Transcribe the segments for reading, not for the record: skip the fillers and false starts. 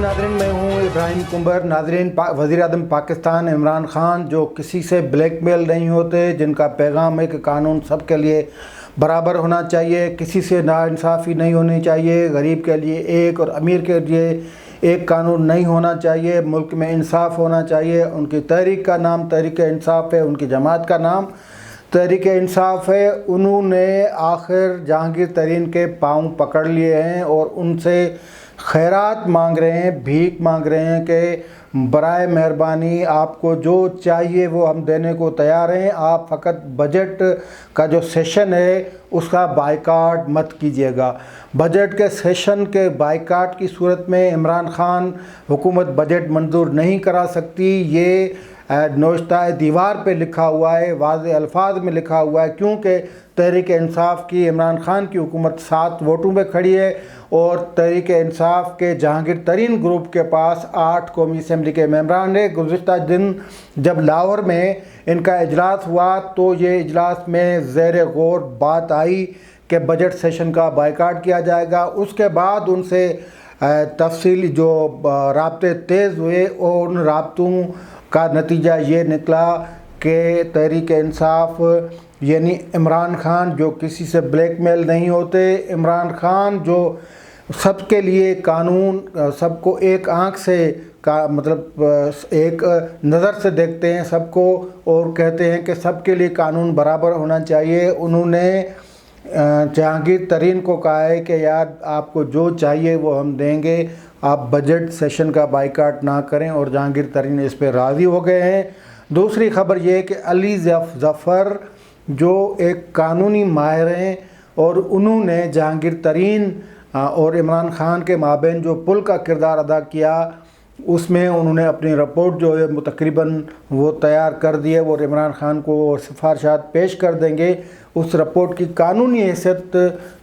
नाज़रीन, मैं हूँ इब्राहिम कुंबर। नाज़रीन, वज़ीर आज़म पाकिस्तान इमरान ख़ान जो किसी से ब्लैकमेल नहीं होते, जिनका पैगाम है कि कानून सब के लिए बराबर होना चाहिए, किसी से नाइंसाफ़ी नहीं होनी चाहिए, गरीब के लिए एक और अमीर के लिए एक कानून नहीं होना चाहिए, मुल्क में इंसाफ होना चाहिए। उनकी तहरीक का नाम तहरीक इंसाफ है, उनकी जमात का नाम तहरीक इंसाफ है। उन्होंने आखिर जहांगीर तरीन के पाँव पकड़ लिए हैं और उनसे खैरात मांग रहे हैं, भीख मांग रहे हैं कि बराए मेहरबानी आपको जो चाहिए वो हम देने को तैयार हैं, आप फ़कत बजट का जो सेशन है उसका बाइकाट मत कीजिएगा। बजट के सेशन के बाइकाट की सूरत में इमरान ख़ान हुकूमत बजट मंजूर नहीं करा सकती। ये नोश्ता दीवार पे लिखा हुआ है, वाज़ेह अल्फाज में लिखा हुआ है, क्योंकि तहरीक इंसाफ की इमरान ख़ान की हुकूमत 7 वोटों पे खड़ी है और तहरीक इंसाफ के जहांगीर तरीन ग्रुप के पास 8 कौमी असम्बली के मेंबरान है। गुज़िश्ता दिन जब लाहौर में इनका इजलास हुआ तो ये इजलास में ज़ेर गौर बात आई कि बजट सेशन का बाइकाट किया जाएगा। उसके बाद उनसे तफसीली जो राब्ते तेज़ हुए और उन राब्तों का नतीजा ये निकला कि तहरीक इंसाफ यानी इमरान ख़ान जो किसी से ब्लैकमेल नहीं होते, इमरान ख़ान जो सबके लिए कानून सबको एक आंख से का मतलब एक नज़र से देखते हैं सबको और कहते हैं कि सबके लिए कानून बराबर होना चाहिए। उन्होंने जहांगीर तरीन को कहा है कि यार आपको जो चाहिए वो हम देंगे, आप बजट सेशन का बाइकाट ना करें, और जहांगीर तरीन इस पर राज़ी हो गए हैं। दूसरी ख़बर ये है कि अली ज़फ़र जो एक कानूनी माहिर हैं और उन्होंने जहांगीर तरीन और इमरान ख़ान के माबैन जो पुल का किरदार अदा किया, उसमें उन्होंने अपनी रिपोर्ट जो है तकरीबन वो तैयार कर दी है और इमरान ख़ान को सिफारिशात पेश कर देंगे। उस रिपोर्ट की कानूनी हैसियत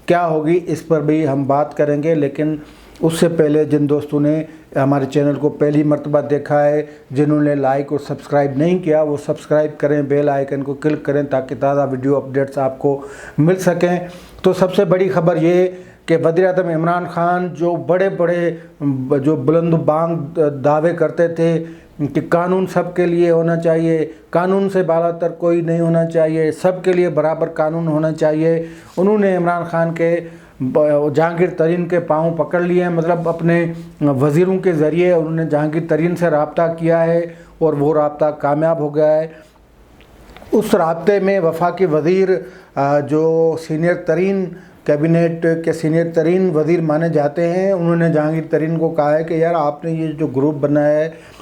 क्या होगी इस पर भी हम बात करेंगे, लेकिन उससे पहले जिन दोस्तों ने हमारे चैनल को पहली मर्तबा देखा है, जिन्होंने लाइक और सब्सक्राइब नहीं किया, वो सब्सक्राइब करें, बेल आइकन को क्लिक करें ताकि ताज़ा वीडियो अपडेट्स आपको मिल सकें। तो सबसे बड़ी ख़बर ये कि वज़ीर आज़म इमरान ख़ान जो बड़े बड़े जो बुलंद बांग दावे करते थे कि कानून सब के लिए होना चाहिए, कानून से बालातर कोई नहीं होना चाहिए, सब के लिए बराबर कानून होना चाहिए, उन्होंने इमरान ख़ान के जहांगीर तरीन के पाँव पकड़ लिए हैं। मतलब अपने वज़ीरों के ज़रिए उन्होंने जहांगीर तरीन से रब्ता किया है और वो रब्ता कामयाब हो गया है। उस रब्ते में वफाकी वज़ीर जो सीनियर तरीन कैबिनेट के सीनियर तरीन वज़ीर माने जाते हैं, उन्होंने जहांगीर तरीन को कहा है कि यार आपने ये जो ग्रुप बनाया है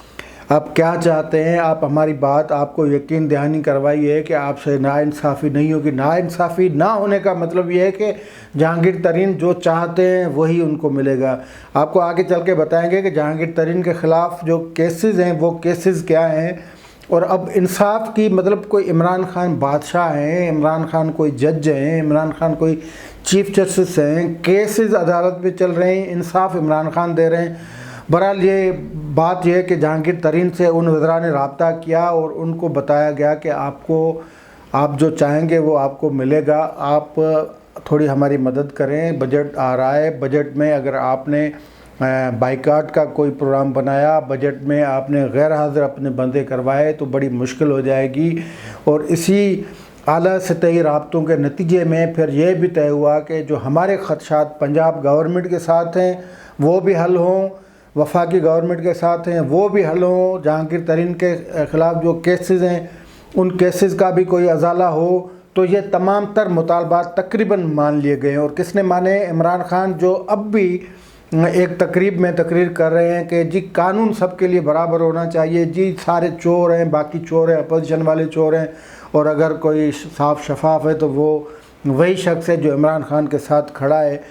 आप क्या चाहते हैं, आप हमारी बात आपको यकीन दहानी करवाई है कि आपसे नाइंसाफ़ी नहीं होगी। नाइंसाफ़ी ना होने का मतलब ये है कि जहांगीर तरीन जो चाहते हैं वही उनको मिलेगा। आपको आगे चल के बताएंगे कि जहांगीर तरीन के ख़िलाफ़ जो केसेस हैं वो केसेस क्या हैं, और अब इंसाफ की मतलब कोई इमरान ख़ान बादशाह हैं, इमरान ख़ान कोई जज हैं, इमरान ख़ान कोई चीफ जस्टिस हैं, केसेस अदालत में चल रहे हैं, इंसाफ इमरान ख़ान दे रहे हैं। बहरहाल ये बात यह है कि जहांगीर तरीन से उन वज़रा ने रब्ता किया और उनको बताया गया कि आप जो चाहेंगे वो आपको मिलेगा, आप थोड़ी हमारी मदद करें। बजट आ रहा है, बजट में अगर आपने बाइकाट का कोई प्रोग्राम बनाया, बजट में आपने गैर हाज़िर अपने बंदे करवाए तो बड़ी मुश्किल हो जाएगी। और इसी आला सतही राब्तों के नतीजे में फिर ये भी तय हुआ कि जो हमारे ख़दशात पंजाब गवर्नमेंट के साथ हैं वो भी हल हों, वफाकी गवर्नमेंट के साथ हैं वो भी हल हों, जहांगीर तरीन के ख़िलाफ़ जो केसेस हैं उन केसेस का भी कोई अजाला हो। तो ये तमाम तर मुतालबात तकरीबन मान लिए गए हैं। और किसने माने? इमरान ख़ान, जो अब भी एक तकरीब में तकरीर कर रहे हैं कि जी कानून सबके लिए बराबर होना चाहिए, जी सारे चोर हैं, बाकी चोर हैं, अपोजिशन वाले चोर हैं, और अगर कोई साफ शफाफ है तो वो वही शख्स है जो इमरान ख़ान के साथ खड़ा है।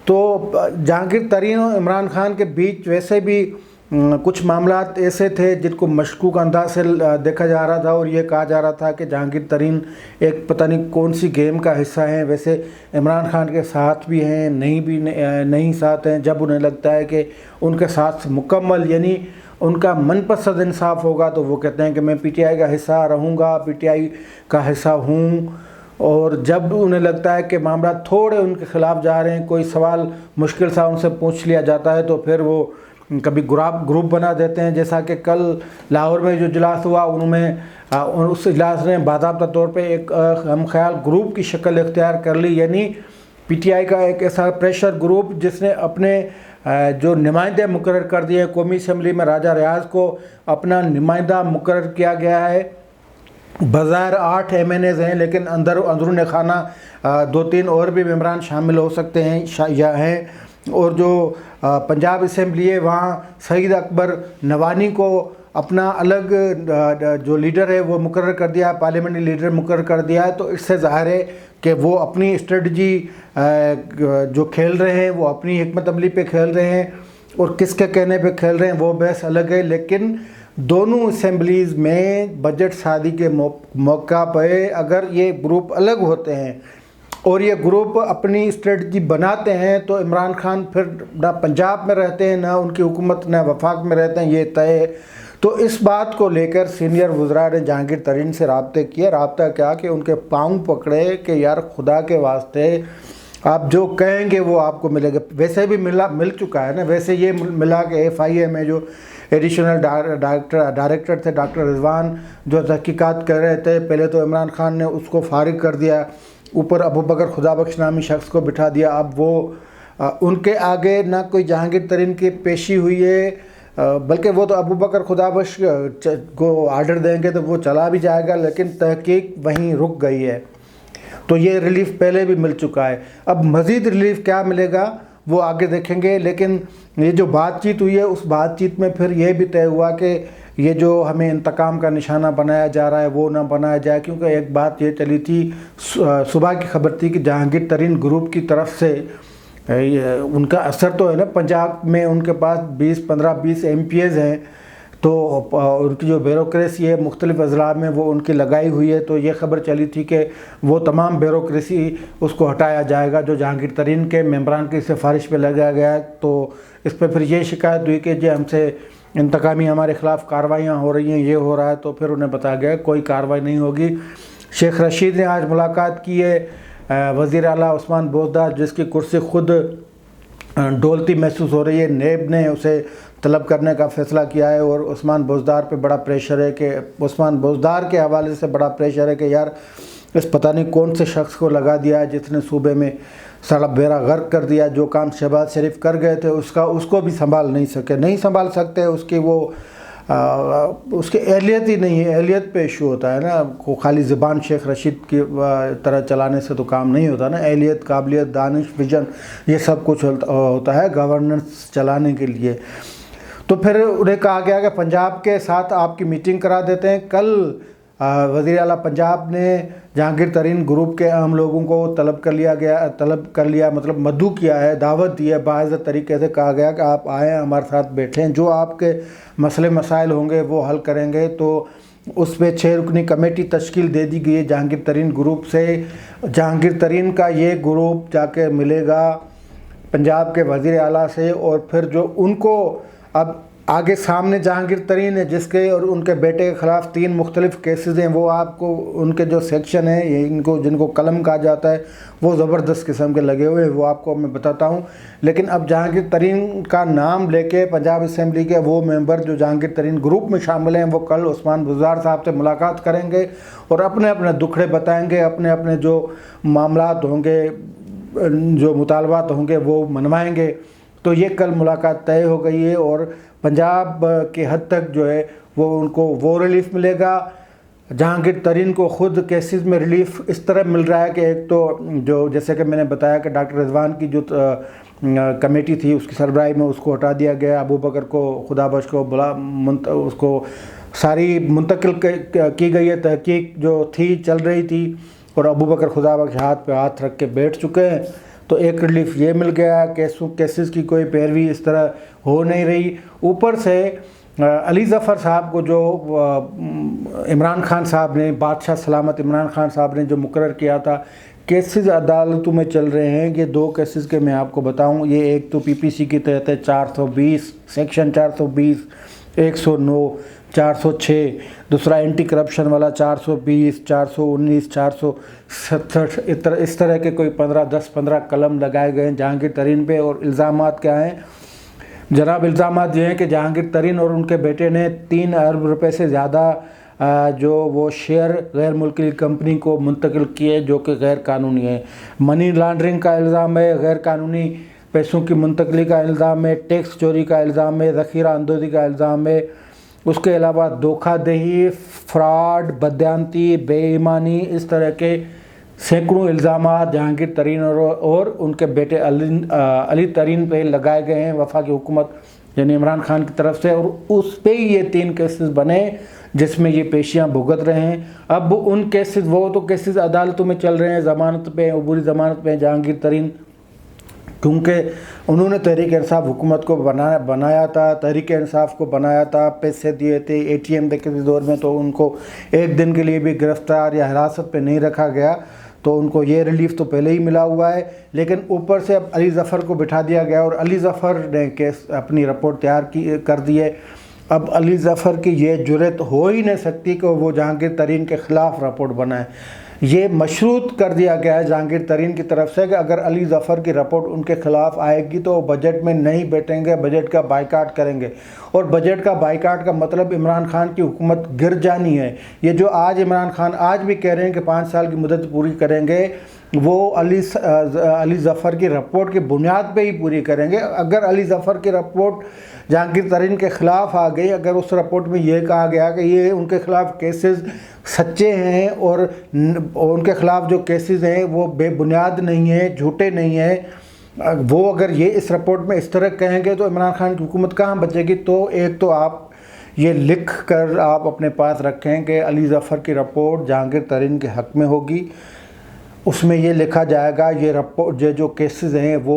तो जहांगीर तरीन और इमरान ख़ान के बीच वैसे भी कुछ मामलात ऐसे थे जिनको मशकूक अंदाज से देखा जा रहा था और ये कहा जा रहा था कि जहांगीर तरीन एक पता नहीं कौन सी गेम का हिस्सा हैं। वैसे इमरान ख़ान के साथ भी हैं, नहीं साथ हैं। जब उन्हें लगता है कि उनके साथ मुकम्मल यानी उनका मनपसंद इंसाफ होगा तो वो कहते हैं कि मैं पीटीआई का हिस्सा रहूँगा, पीटीआई का हिस्सा हूँ। और जब उन्हें लगता है कि मामला थोड़े उनके ख़िलाफ़ जा रहे हैं, कोई सवाल मुश्किल सा उनसे पूछ लिया जाता है तो फिर वो کبھی گروپ بنا دیتے ہیں، جیسا کہ کل لاہور میں جو اجلاس ہوا ان میں اس اجلاس نے باضابطہ طور پہ ایک ہم خیال گروپ کی شکل اختیار کر لی، یعنی پی ٹی آئی کا ایک ایسا پریشر گروپ جس نے اپنے جو نمائندے مقرر کر دیے، قومی اسمبلی میں راجہ ریاض کو اپنا نمائندہ مقرر کیا گیا ہے۔ بظاہر 8 MNAs ہیں، لیکن اندرون خانہ 2-3 اور بھی ممبران شامل ہو سکتے ہیں یا ہیں۔ اور جو پنجاب اسمبلی ہے وہاں سعید اکبر نوانی کو اپنا الگ جو لیڈر ہے وہ مقرر کر دیا، پارلیمنٹری لیڈر مقرر کر دیا ہے۔ تو اس سے ظاہر ہے کہ وہ اپنی اسٹریٹجی جو کھیل رہے ہیں وہ اپنی حکمت عملی پہ کھیل رہے ہیں، اور کس کے کہنے پہ کھیل رہے ہیں وہ بحث الگ ہے۔ لیکن دونوں اسمبلیز میں بجٹ سازی کے موقع پہ اگر یہ گروپ الگ ہوتے ہیں اور یہ گروپ اپنی اسٹریٹجی بناتے ہیں تو عمران خان پھر نہ پنجاب میں رہتے ہیں، نہ ان کی حکومت نہ وفاق میں رہتے ہیں، یہ طے ہے۔ تو اس بات کو لے کر سینئر وزراء نے جہانگیر ترین سے رابطہ کیا کہ ان کے پاؤں پکڑے کہ یار خدا کے واسطے آپ جو کہیں گے وہ آپ کو ملے گا۔ ویسے بھی مل چکا ہے نا، ویسے یہ ملا کہ FIA میں جو ایڈیشنل ڈائریکٹر تھے ڈاکٹر رضوان جو تحقیقات کر رہے تھے، پہلے تو عمران خان نے اس کو فارغ کر دیا، اوپر ابوبکر خدابخش نامی شخص کو بٹھا دیا۔ اب وہ ان کے آگے نہ کوئی جہانگیر ترین کی پیشی ہوئی ہے، بلکہ وہ تو ابوبکر خدابخش کو آرڈر دیں گے تو وہ چلا بھی جائے گا، لیکن تحقیق وہیں رک گئی ہے۔ تو یہ ریلیف پہلے بھی مل چکا ہے، اب مزید ریلیف کیا ملے گا وہ آگے دیکھیں گے۔ لیکن یہ جو بات چیت ہوئی ہے اس بات چیت میں پھر یہ بھی طے ہوا کہ یہ جو ہمیں انتقام کا نشانہ بنایا جا رہا ہے وہ نہ بنایا جائے، کیونکہ ایک بات یہ چلی تھی، صبح کی خبر تھی کہ جہانگیر ترین گروپ کی طرف سے ان کا اثر تو ہے نا، پنجاب میں ان کے پاس 15-20 MPs ہیں، تو ان کی جو بیوروکریسی ہے مختلف اضلاع میں وہ ان کی لگائی ہوئی ہے۔ تو یہ خبر چلی تھی کہ وہ تمام بیوروکریسی اس کو ہٹایا جائے گا جو جہانگیر ترین کے ممبران کی سفارش پہ لگایا گیا ہے۔ تو اس پہ پھر یہ شکایت ہوئی کہ ہم سے انتقامی ہمارے خلاف کارروائیاں ہو رہی ہیں، یہ ہو رہا ہے، تو پھر انہیں بتایا گیا کوئی کارروائی نہیں ہوگی۔ شیخ رشید نے آج ملاقات کی ہے وزیر اعلیٰ عثمان بوزدار، جس کی کرسی خود ڈولتی محسوس ہو رہی ہے۔ نیب نے اسے طلب کرنے کا فیصلہ کیا ہے، اور عثمان بوزدار پہ بڑا پریشر ہے کہ عثمان بوزدار کے حوالے سے بڑا پریشر ہے کہ یار اس پتہ نہیں کون سے شخص کو لگا دیا ہے جس نے صوبے میں سارا بیڑا غرق کر دیا۔ جو کام شہباز شریف کر گئے تھے اس کو بھی سنبھال نہیں سنبھال سکتے، اس کی اہلیت ہی نہیں ہے، اہلیت پہ ایشو ہوتا ہے نا، خالی زبان شیخ رشید کی طرح چلانے سے تو کام نہیں ہوتا نا، اہلیت، قابلیت، دانش، ویژن، یہ سب کچھ ہوتا ہے گورننس چلانے کے لیے۔ تو پھر انہیں کہا گیا کہ پنجاب کے ساتھ آپ کی میٹنگ کرا دیتے ہیں۔ کل وزیر اعلیٰ پنجاب نے جہانگیر ترین گروپ کے اہم لوگوں کو طلب کر لیا مطلب مدعو کیا ہے، دعوت دی ہے، باعزت طریقے سے کہا گیا کہ آپ آئیں ہمارے ساتھ بیٹھیں، جو آپ کے مسئلے مسائل ہوں گے وہ حل کریں گے۔ تو اس پہ 6 رکنی کمیٹی تشکیل دے دی گئی ہے جہانگیر ترین گروپ سے۔ جہانگیر ترین کا یہ گروپ جا کے ملے گا پنجاب کے وزیر اعلیٰ سے، اور پھر جو ان کو اب آگے سامنے جہانگیر ترین ہے جس کے اور ان کے بیٹے کے خلاف 3 مختلف کیسز ہیں، وہ آپ کو ان کے جو سیکشن ہیں جن کو قلم کہا جاتا ہے وہ زبردست قسم کے لگے ہوئے ہیں، وہ آپ کو میں بتاتا ہوں۔ لیکن اب جہانگیر ترین کا نام لے کے پنجاب اسمبلی کے وہ ممبر جو جہانگیر ترین گروپ میں شامل ہیں وہ کل عثمان بوزدار صاحب سے ملاقات کریں گے اور اپنے اپنے دکھڑے بتائیں گے، اپنے اپنے جو معاملات ہوں گے، جو مطالبات ہوں گے وہ منوائیں گے۔ تو یہ کل ملاقات طے ہو گئی ہے، اور پنجاب کے حد تک جو ہے وہ ان کو وہ ریلیف ملے گا۔ جہانگیر ترین کو خود کیسز میں ریلیف اس طرح مل رہا ہے کہ ایک تو جو جیسے کہ میں نے بتایا کہ ڈاکٹر رضوان کی جو کمیٹی تھی اس کی سربراہی میں اس کو ہٹا دیا گیا، ابوبکر کو خدابخش کو اس کو ساری منتقل کی گئی ہے، تحقیق جو تھی چل رہی تھی، اور ابوبکر خدابخش ہاتھ پہ ہاتھ رکھ کے بیٹھ چکے ہیں۔ تو ایک ریلیف یہ مل گیا، کیسز کی کوئی پیروی اس طرح ہو نہیں رہی۔ اوپر سے علی ظفر صاحب کو جو عمران خان صاحب نے، بادشاہ سلامت عمران خان صاحب نے جو مقرر کیا تھا، کیسز عدالتوں میں چل رہے ہیں۔ یہ 2 کیسز کے میں آپ کو بتاؤں، یہ ایک تو PPC کی تحت ہے 420 سیکشن 420 109 406، دوسرا اینٹی کرپشن والا 420 419 467، اس طرح کے کوئی 10-15 قلم لگائے گئے ہیں جہانگیر ترین پہ۔ اور الزامات کیا ہیں؟ जनाब इल्ज़ामात ये हैं कि जहांगीर तरीन और उनके बेटे ने 3 अरब रुपए से ज़्यादा जो वो शेयर गैर मुल्की कंपनी को मुंतकिल किए जो कि गैर कानूनी है। मनी लॉन्ड्रिंग का इल्ज़ाम है, गैर कानूनी पैसों की मुंतकली का इल्ज़ाम है, टैक्स चोरी का इल्ज़ाम है, ज़ख़ीरा अंदोज़ी का इल्ज़ाम है। उसके अलावा धोखाधड़ी, फ्रॉड, बदयांती, बेईमानी, इस तरह के सैकड़ों इल्ज़ामात जहांगीर तरीन और उनके बेटे अली तरीन पे लगाए गए हैं वफाकी हुकूमत यानी इमरान खान की तरफ से, और उस पे ही ये 3 केसेस बने जिसमें ये पेशियां भुगत रहे हैं। अब उन केसेस, वो तो केसेस अदालतों में चल रहे हैं, ज़मानत पे, अबूरी ज़मानत पे जहांगीर तरीन, क्योंकि उन्होंने तहरीक इंसाफ हुकूमत को बनाया था, तहरीक इंसाफ को बनाया था, पैसे दिए थे ATM के दौर में, तो उनको एक दिन के लिए भी गिरफ्तार या हिरासत पे नहीं रखा गया, तो उनको ये रिलीफ तो पहले ही मिला हुआ है। लेकिन ऊपर से अब अली ज़फ़र को बिठा दिया गया और अली ज़फ़र ने केस अपनी रिपोर्ट तैयार कर दी है। अब अली ज़फ़र की ये जुर्रत हो ही नहीं सकती कि वो जहांगीर तरीन के ख़िलाफ़ रिपोर्ट बनाए। ये मशरूत कर दिया गया है जहांगीर तरीन की तरफ से कि अगर अली ज़फ़र की रिपोर्ट उनके ख़िलाफ़ आएगी तो वो बजट में नहीं बैठेंगे, बजट का बाइकाट करेंगे। और बजट का बाइकाट का मतलब इमरान खान की हुकूमत गिर जानी है। ये जो आज इमरान खान आज भी कह रहे हैं कि 5 साल की मुद्दत पूरी करेंगे, वो अली ज़फ़र की रिपोर्ट की बुनियाद पे ही पूरी करेंगे। अगर अली ज़फ़र की रिपोर्ट जहांगीर तरीन के ख़िलाफ़ आ गई, अगर उस रिपोर्ट में ये कहा गया कि ये उनके ख़िलाफ़ केसेस सच्चे हैं और उनके ख़िलाफ़ जो केसेस हैं वो बेबुनियाद नहीं है, झूठे नहीं हैं, वो अगर ये इस रिपोर्ट में इस तरह कहेंगे तो इमरान खान की हुकूमत कहाँ बचेगी। तो एक तो आप ये लिख कर आप अपने पास रखें कि अली ज़फ़र की रिपोर्ट जहांगीर तरीन के हक़ में होगी। उसमें ये लिखा जाएगा ये रिपोर्ट जो केसेस हैं वो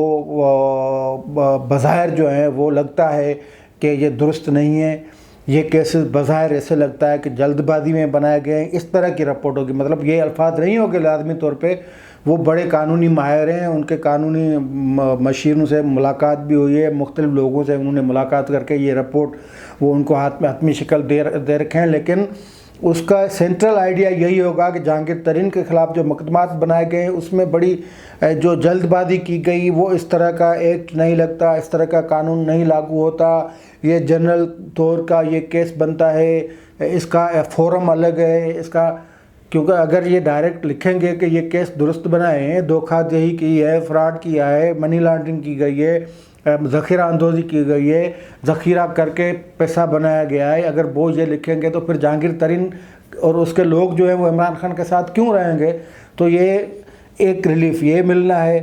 बज़ाहिर जो हैं वो लगता है कि ये दुरुस्त नहीं है, ये केसेस बज़ाहिर ऐसे लगता है कि जल्दबाजी में बनाए गए हैं, इस तरह की रिपोर्ट होगी। मतलब ये अल्फाज नहीं होंगे लाजमी तौर पे, वो बड़े कानूनी माहिर हैं, उनके कानूनी मशीरों से मुलाकात भी हुई है, मुख्तलिफ लोगों से उन्होंने मुलाकात करके ये रिपोर्ट वो उनको हाथ में हतमी शक्ल दे रखे हैं। लेकिन उसका सेंट्रल आइडिया यही होगा कि जहांगीर तरीन के ख़िलाफ़ जो मुकदमात बनाए गए हैं उसमें बड़ी जो जल्दबाजी की गई, वो इस तरह का एक्ट नहीं लगता, इस तरह का कानून नहीं लागू होता, ये जनरल तौर का ये केस बनता है, इसका फोरम अलग है इसका। क्योंकि अगर ये डायरेक्ट लिखेंगे कि ये केस दुरुस्त बनाए हैं, धोखाधड़ी की है, फ्रॉड किया है, मनी लॉन्ड्रिंग की गई है, ज़ख़ीरा अंदोज़ी की गई है, ज़ख़ीरा करके पैसा बनाया गया है, अगर वो ये लिखेंगे तो फिर जहांगीर तरीन और उसके लोग जो हैं वो इमरान खान के साथ क्यों रहेंगे। तो ये एक रिलीफ ये मिलना है,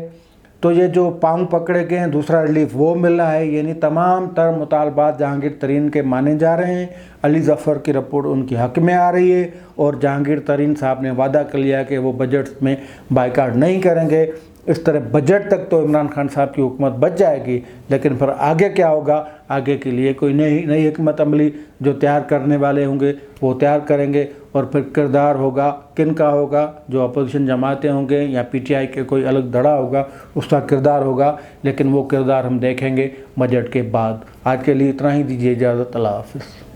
तो ये जो पाँव पकड़े गए हैं दूसरा रिलीफ वो मिलना है। यानी तमाम तर मुतालबात जहांगीर तरीन के माने जा रहे हैं। अली ज़फ़र की रिपोर्ट उनकी हक़ में आ रही है और जहांगीर तरीन साहब ने वादा कर लिया कि वो बजट में बाइकाट नहीं करेंगे। इस तरह बजट तक तो इमरान खान साहब की हुकूमत बच जाएगी, लेकिन फिर आगे क्या होगा, आगे के लिए कोई नई हिकमत अमली जो तैयार करने वाले होंगे वो तैयार करेंगे। और फिर किरदार होगा किन का होगा, जो अपोजिशन जमातें होंगे या PTI के कोई अलग धड़ा होगा उसका किरदार होगा, लेकिन वो किरदार हम देखेंगे बजट के बाद। आज के लिए इतना ही, दीजिए इजाज़त, अल्लाह हाफ़िज़।